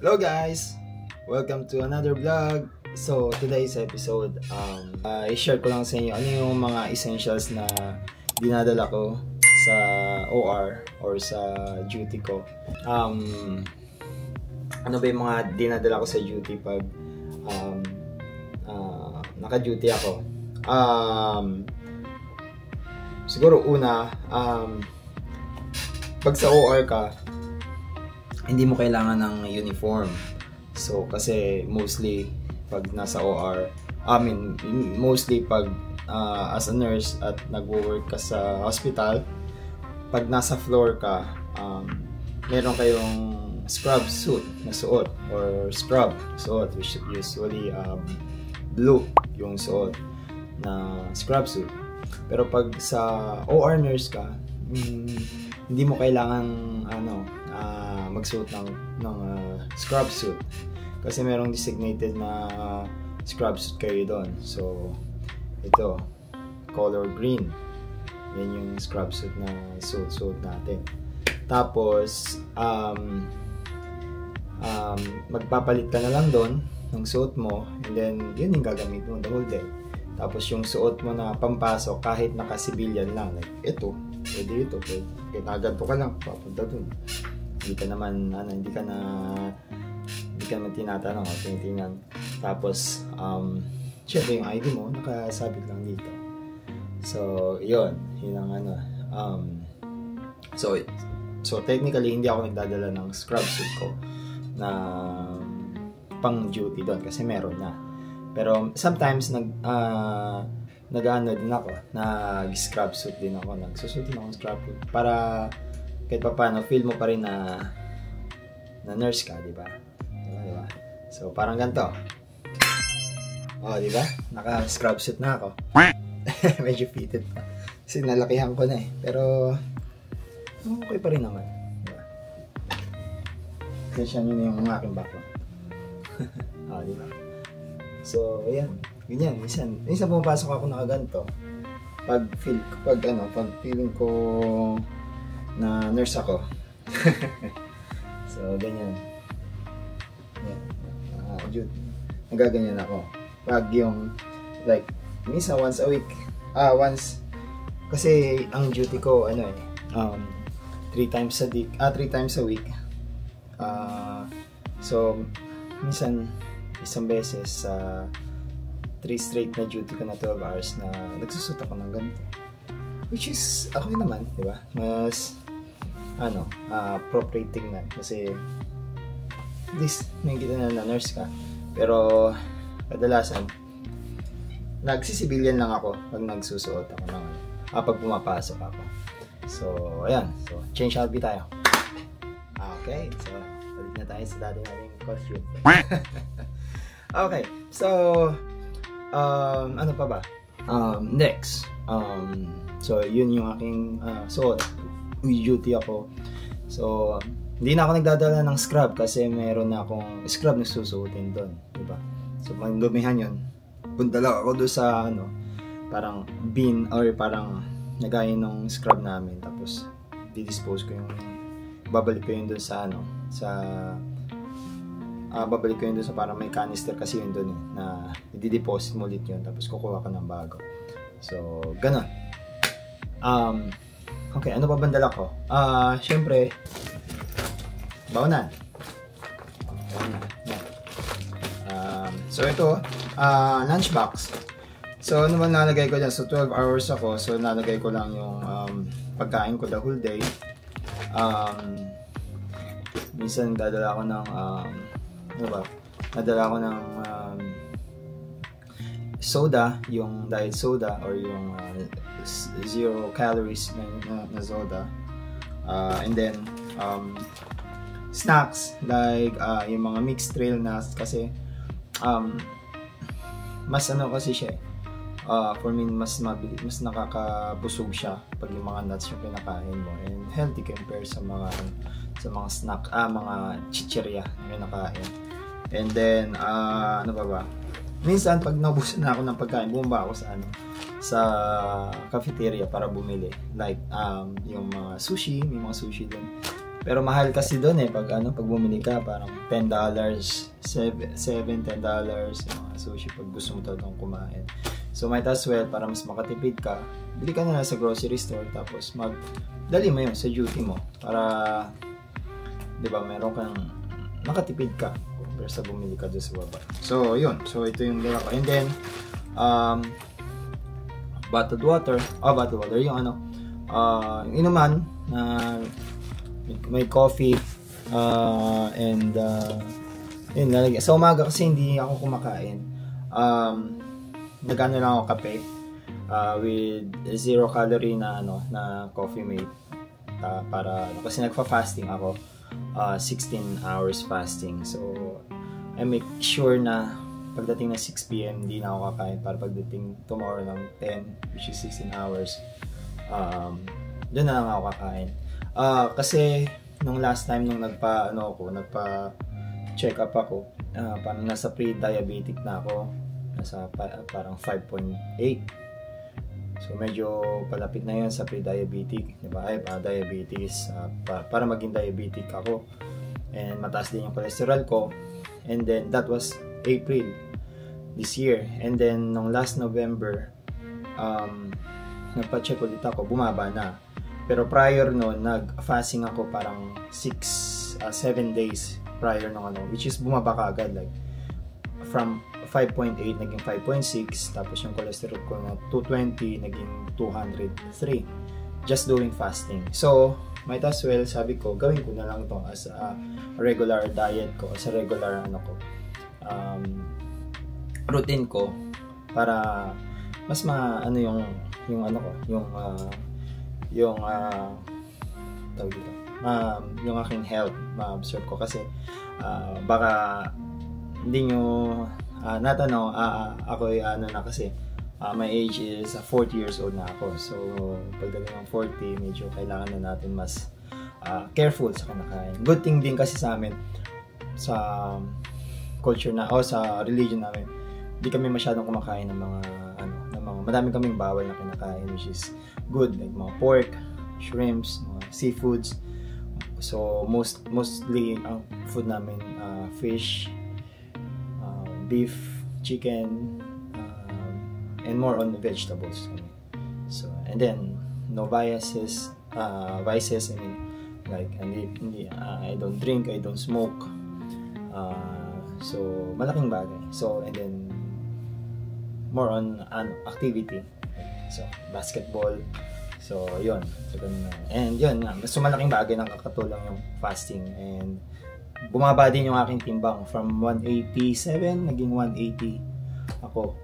Hello guys! Welcome to another vlog. So today's episode, i-share ko lang sa inyo ano yung mga essentials na dinadala ko sa OR or sa duty ko. Ano ba yung mga dinadala ko sa duty pag naka-duty ako? Siguro una, pag sa OR ka, hindi mo kailangan ng uniform. So, kasi mostly pag nasa OR, mostly pag as a nurse at nagwo-work ka sa hospital, pag nasa floor ka, meron kayong scrub suit na suot or scrub suot, which usually blue yung suot na scrub suit. Pero pag sa OR nurse ka, hindi mo kailangan magsuot ng scrub suit kasi merong designated na scrub suit kayo doon. So ito, color green, yan yung scrub suit na suit natin. Tapos magpapalit ka na lang doon ng suit mo, and then yun yung gagamit mo the whole day. Tapos yung suot mo na pampasok, kahit naka-civilian lang, like ito, pwede ito, pwede ganito ka lang, papunta dun. Hindi ka naman tinatanong o tinitingnan. Tapos, syempre yung ID mo, nakasabit lang dito. So, yun ang so technically, hindi ako nagdadala ng scrub suit ko na pang duty doon kasi meron na. Pero sometimes nag-ano din ako, nag-scrub suit din ako, nagsusuot din ako ng scrub suit para kahit pa paano feel mo pa rin na nurse ka, di ba? Diba? So parang ganito. Oh, di ba? Naka-scrub suit na ako. Medyo fitted pa. Kasi nalakihan ko na eh. Pero okay pa rin naman. Diba? Kasi siya yun yung aking background. Oh, di ba? So, ayan. Ganyan. Minsan pumapasok ako nakaganto. Pag feeling ko na nurse ako. So, ganyan. Ayan. Nagaganyan ako. Pag yung, like, minsan once a week. Kasi ang duty ko, 3 times a week. So, minsan, isang beses sa 3 straight na duty ko na 12 hours na nagsusot ako ng ganito. Which is, okay naman, di ba? Mas, appropriating na. Kasi, at least, may kita na nurse ka. Pero, kadalasan, nagsisibilyan lang ako pag nagsusuot ako ng pag pumapasok ako. So, ayan. So, change outfit tayo. Okay. So, balik na tayo sa dati nating costume. Okay, so ano pa ba? Next, so yun yung aking suot. Duty ako. So hindi na ako nagdadala ng scrub kasi meron na akong scrub na susuotin doon, di ba? So pag dumihan yun, punta lang ako doon sa parang bin or parang nagaya ng scrub namin, tapos di-dispose ko yung babalik ko yun doon sa babalik ko yun doon sa parang may canister kasi yun doon na i-deposit mo ulit yun, tapos kukuha ka ng bago. So, ganun. Okay, ano pa bandala ko? Syempre, baonan. So, ito, lunchbox. So, ano ba nalagay ko dyan? So, 12 hours ako. So, nalagay ko lang yung pagkain ko the whole day. Minsan, dadala ako ng nadala ko ng soda, yung diet soda or yung 0 calories na soda, and then snacks like yung mga mixed trail nuts kasi mas kasi siya for me mas nakakabusog siya pag yung mga nuts yung pinakain mo, and healthy compared sa mga snack, mga chichirya na pinakain. And then, ano ba? Minsan, pag naubusan na ako ng pagkain, bumaba ako sa cafeteria para bumili. Like, yung mga sushi, may mga sushi din. Pero mahal kasi doon pag pag bumili ka, parang $10, $7, $10 yung mga sushi pag gusto mo talagang kumain. So might as well, para mas makatipid ka, bili ka na lang sa grocery store, tapos dali mo yun sa duty mo para, di ba, meron kang nakatipid ka compare sa bumili ka doon sa baba. So yun, so ito yung ginawa ko. And then bottled water yung yung inuman na may coffee and yun, sa umaga kasi hindi ako kumakain. Nagano lang ako kape with 0 calorie na na Coffee Mate para kasi nagfa-fasting ako, 16 hours fasting. So I make sure na pagdating ng 6 PM hindi na ako kakain para pagdating tomorrow ng 10, which is 16 hours, doon na lang ako kakain. Kasi nung last time nung nagpa check up ako, parang nasa pre-diabetic na ako, nasa parang 5.8. So medyo palapit na 'yon sa pre-diabetic, 'di ba? Diabetes, para maging diabetic ako. And mataas din yung cholesterol ko. And then that was April this year. And then nung last November, nagpa-check ulit ako, bumaba na. Pero prior noon, nag-fasting ako parang 7 days prior nung which is bumaba ka agad, like from 5.8 naging 5.6, tapos yung cholesterol ko na 220 naging 203, just doing fasting. So might as well, sabi ko, gawin ko na lang ito as a regular diet ko, as a regular routine ko, para mas yung aking health ma-absorb ko. Kasi baka hindi nyo natanong, ako kasi my age is 40 years old na ako. So pagdating ng 40, medyo kailangan na natin mas careful sa kinakain. Good thing din kasi sa amin, sa culture sa religion namin, hindi kami masyadong kumakain ng mga madami kaming bawal na kinakain, which is good, like mga pork, shrimps, mga seafoods. So mostly ang food namin fish, beef, chicken, and more on the vegetables. So and then no vices. I mean, like I don't drink, I don't smoke. So malaking bagay. So and then more on activity. So basketball. So yun. So ganun na. And yun nga, mas malaking bagay ng kakatulong yung fasting. And bumaba din yung aking timbang from 187 naging 180 ako.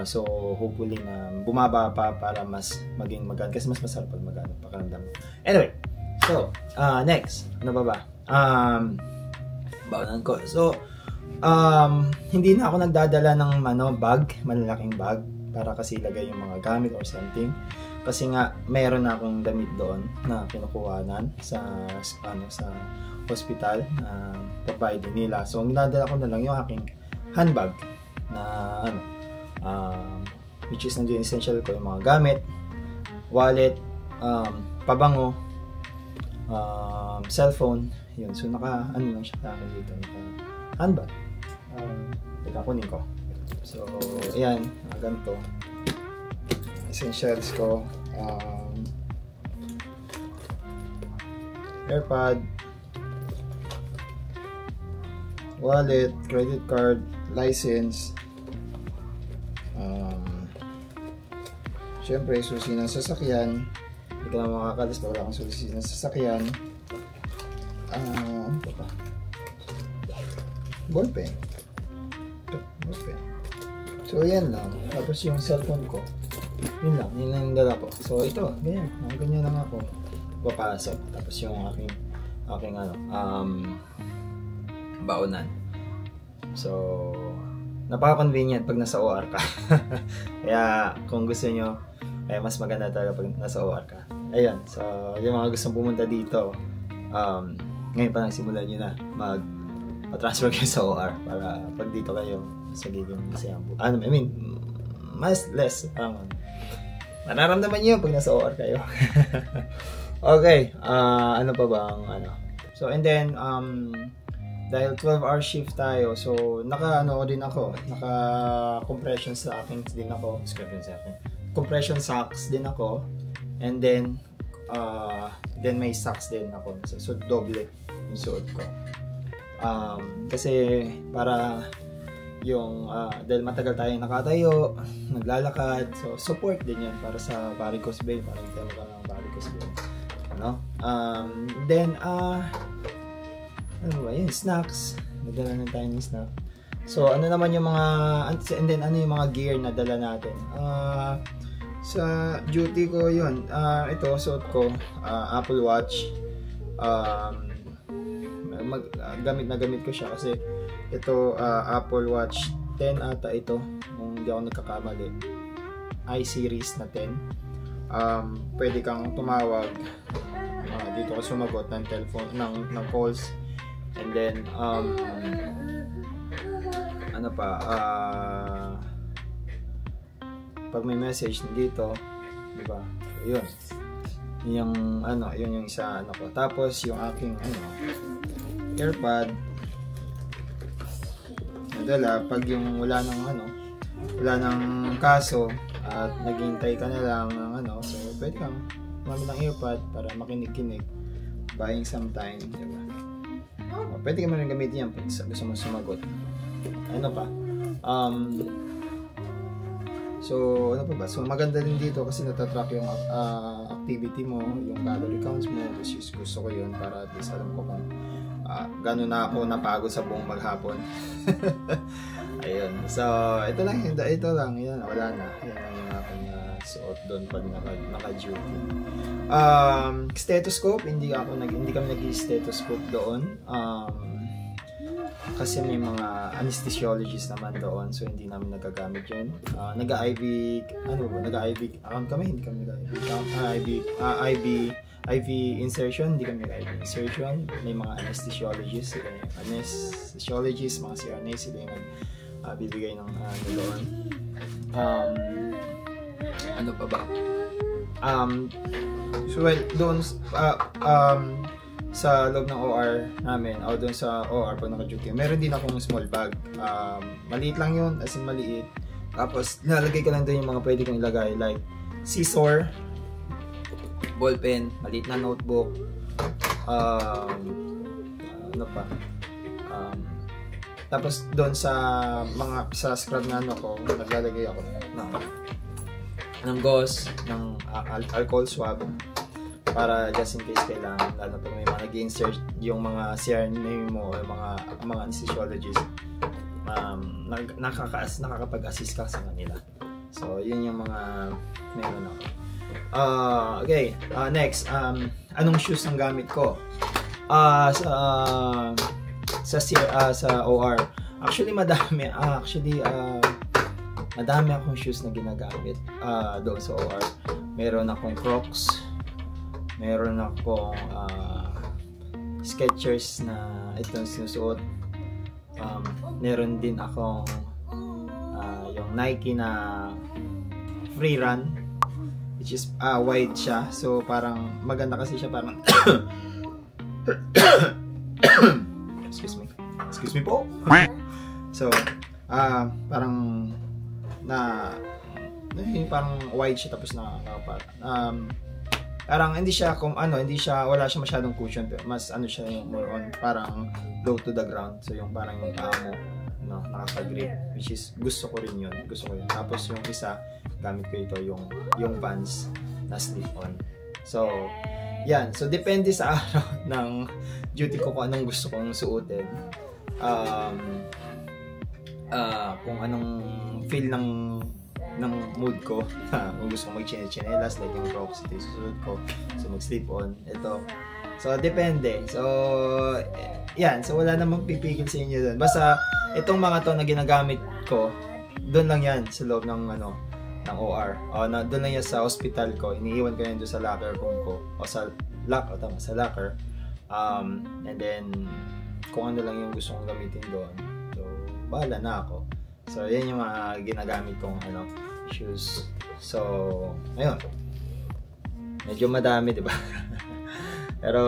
So hopefully na bumaba pa para mas maging magaan, kasi mas masarap pag magaan pakiramdam. Anyway, so next, ano ba? Bawnan ko. So hindi na ako nagdadala ng malalaking bag para kasi ilagay yung mga gamit or something. Kasi nga mayroon na akong damit doon na kinukuhanan sa hospital na provide nila. So ang dinadala ko na lang yung aking handbag na which is nandiyan essential ko, yung mga gamit, wallet, pabango, cellphone, yun. So lang siya sa akin dito, handbag. Kunin ko. So ayan, ganito essentials ko. AirPod, wallet, credit card, license, syempre susi ng sasakyan. Hindi ka na makakalis pa wala kang susi ng sasakyan. Ano pa? Ballpen. So yan lang. Tapos yung cellphone ko, yun lang yung dala ko. So ito, ganyan lang ako papasok. Tapos yung aking baonan. So napaka-convenient pag nasa OR ka. Kaya kung gusto nyo, mas maganda talaga pag nasa OR ka. Ayun, so yung mga gustong pumunta dito, ngayon pa nagsimulan nyo na mag-transfer kayo sa OR para pag dito kayo sa giging masayang mas less mararamdaman nyo pag nasa OR kayo. Okay, ano pa ba ang So, and then, dahil 12-hour shift tayo, so, naka-compression stockings din ako. Compression socks din ako. And then may socks din ako. So doble yung suot ko. Kasi, para yung, dahil matagal tayong nakatayo, naglalakad, so support din yan para sa varicose vein, para hindi tayo magkaroon ng varicose vein. Then, ano ba yun? Snacks. Nadala na tayo ng snack. So, ano naman yung mga, and then ano yung mga gear na dala natin? Sa duty ko yun, ito, suot ko, Apple Watch. Gamit ko siya kasi ito, Apple Watch 10 ata ito, kung hindi ako nagkakamali. I-series na 10. Pwede kang tumawag, dito ka sumagot ng telephone, ng calls. And then, ano pa, pag may message dito, di ba? Yun. Yung isa ko. Tapos yung aking AirPod nadala pag yung wala nang kaso at naghihintay ka na lang ng so pwede kang gumamit ng AirPod para makinig-kinig, buying some time, di ba? Pwede ka man rin gamitin yan pag gusto mo sumagot. Ano pa? So, ano pa ba? So, maganda din dito kasi natatrack yung activity mo, yung calorie counts mo. Gusto ko yun para at least alam ko kung gano'n na ako napagod sa buong maghapon. Ayun. So, ito lang. Yan, wala na. Yan lang yung aking suot doon pag naka-duty. Stethoscope, hindi kami nag-stethoscope doon. Kasi may mga anesthesiologists naman doon, so hindi namin nagagamit yun. Nag-IV account kami, hindi kami nag-IV insertion, hindi kami nag-IV insertion. May mga anesthesiologists, mga CRNAs, sila yung bibigay ng doon. Ano pa ba? So well, doon sa loob ng OR namin, o doon sa OR pag naka-duty, meron din akong small bag. Maliit lang yun, as in maliit. Tapos, nilalagay ko lang doon yung mga pwede kong ilagay, like scissor, ballpen, maliit na notebook, ano pa. Tapos, doon sa scrub na ko, naglalagay ako ng gauze, ng alcohol swab, para just in case kailangan, lalo pag may mga nag-insert yung mga CRNA mo o mga anesthesiologist, nakakapag-assist ka sa kanila. So, yun yung mga meron ako. Okay, next, anong shoes ang gamit ko? Sa OR, actually madami akong shoes na ginagamit doon sa OR. Meron akong Crocs, meron akong Skechers na itong sinusuot. Meron din akong yung Nike na Free Run, which is wide siya. So parang maganda kasi siya, parang excuse me po. So parang parang wide siya, tapos parang wala siya masyadong cushion, mas siya yung more on parang low to the ground. So yung parang yung paa mo nakaka-grip, which is gusto ko rin yun. Tapos yung isa gamit ko ito, yung Vans na slip-on. So yan, so depende sa araw ng duty ko kung anong gusto kong suotin, kung anong feel ng mood ko. Kung gusto ko mag-chinelas, like yung Crocs, ito yung susunod ko. So mag-slip on ito. So depende. So yan, so wala namang pipigil sa inyo doon. Basta itong mga to na ginagamit ko, doon lang yan sa loob ng OR. Doon lang yan sa hospital ko. Iniiwan ko yan doon sa locker room ko, o sa locker. And then kung ano lang yung gusto kong gamitin doon, so bahala na ako. So yan yung mga ginagamit kong shoes. So ayun, medyo madami, di ba? Pero,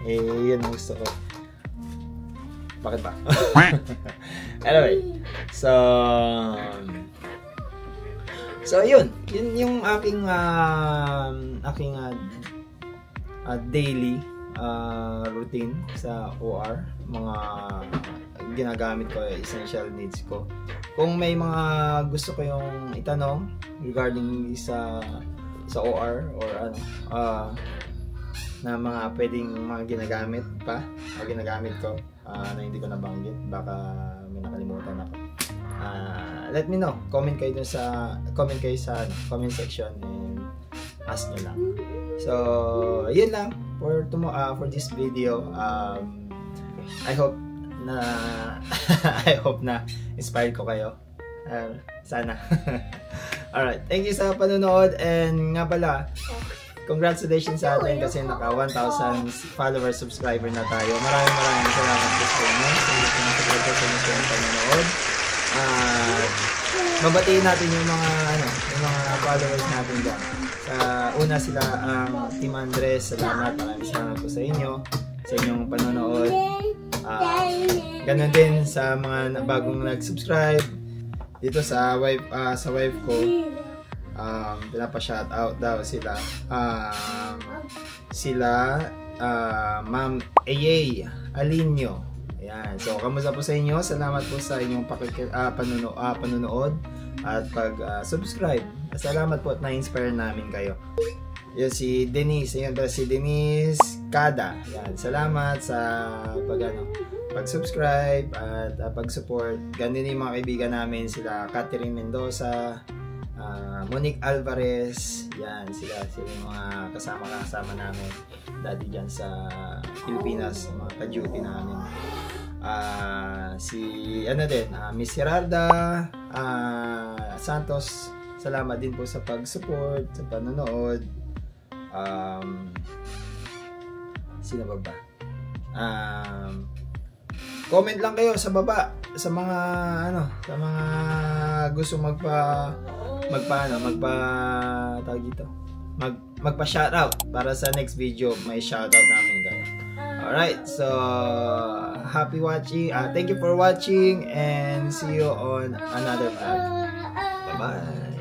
yun ang gusto ko. Bakit ba? Anyway, so yun yung aking daily routine sa OR, mga ginagamit ko, essential needs ko. Kung may mga gusto ko yung itanong regarding sa OR or na mga pwedeng mga ginagamit pa o ginagamit ko na hindi ko nabanggit, baka may nakalimutan ako. Let me know. Comment kayo sa comment section and ask nyo lang. So, yun lang for this video. I hope na inspired ko kayo. Sana. Alright, thank you sa panonood, and nga pala, congratulations sa atin kasi naka 1,000 followers, subscriber na tayo. Maraming salamat po sa inyo. Sa inyong panonood. Mabatiin natin yung mga followers natin dyan. Una sila ang Team Andres. Salamat, maraming salamat po sa inyo, sa inyong panonood. Ganon din sa mga bagong nag-subscribe dito sa wife ko. Pinapa-shoutout daw sila. Ma'am Ayay Alinio. Ayan. So, kamusta po sa inyo? Salamat po sa inyong panonood at pag-subscribe. Salamat po at na-inspire namin kayo. Yan si Denise. Ayan ba si Denise Kada. Yan. Salamat sa pag-subscribe at pag-support. Ganun din yung mga kaibigan namin, sila Catherine Mendoza, Monique Alvarez. Yan, sila yung mga kasama namin dati dyan sa Pilipinas, mga ka-duty namin. Miss Gerarda Santos, salamat din po sa pag-support, sa panonood. Sino ba? Comment lang kayo sa baba sa mga gusto magpa-shoutout para sa next video, may shoutout namin kayo. Alright, so happy watching. Thank you for watching and see you on another vlog. Bye-bye.